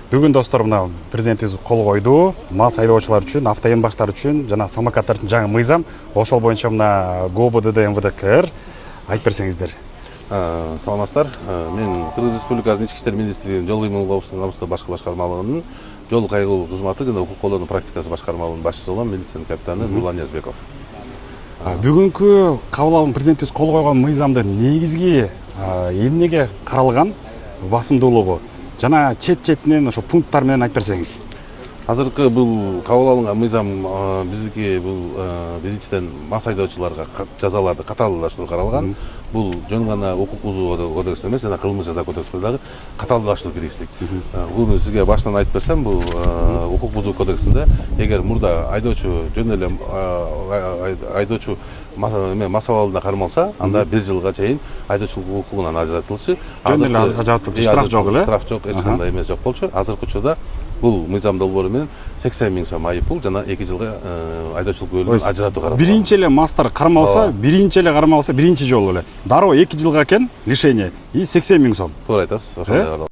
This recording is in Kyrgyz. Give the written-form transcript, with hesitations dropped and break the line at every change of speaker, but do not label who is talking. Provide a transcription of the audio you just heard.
Бүгін достар, мына президентimiz қол қойды. Мас айдоочулар үчүн, автоембаштар үчүн жана самокаттар үчүн жаңы мыйзам. Ошол боюнча мына ГОБДД МВД-КР айтып берсеңиздер.
Саламатсыздар. Мен Кыргыз Республикасынын Ички иштер министрлигинин жол кыймыл башкы башкармалыгынын жол кайгылуу кызматы жана укук колдонуу практикасы башкармалыгынын башчысы болгон милициянын капитаны Нурлан Ниязбеков.
Бүгүнкү кабыл алган президентибиз кол койгон мыйзамдын негизги эмнеге каралган басымдуулугу жана чет-четинен ошо пункттар менен айтып берсеңиз.
Азыркы бул кабыл алынган мыйзам биздики бул биринчиден мас айдоочуларга жазаларды катаалдаштыруу каралган. Бул жөн гана укук бузуу кодексинде эмес, жана кылмыш жаза кодексинде дагы катаалдаштыруу киргизилик. Буну сизге баштан айтып берсем, бул укук бузуу кодексинде эгер мурда айдоочу жөн эле айдоочу мас абалында кармалса, анда 1 жылга чейин айдоочулук укугунан ажыратылчу.
Жөн эле ажыратылчу, штраф жок эле?
Штраф жок, эч кандай эмес жок болчу. Азыркы учурда бул мыйзам долбоору менен 80 000 сом айыппул жана 2 жылга айдоочулук бөлүмүнөн ажыратуу каралган.
Биринчи эле мастар кармалса, биринчи жолу эле дароо 2 жылга экен лишение и 80 000 сом.
Туура айтасыз.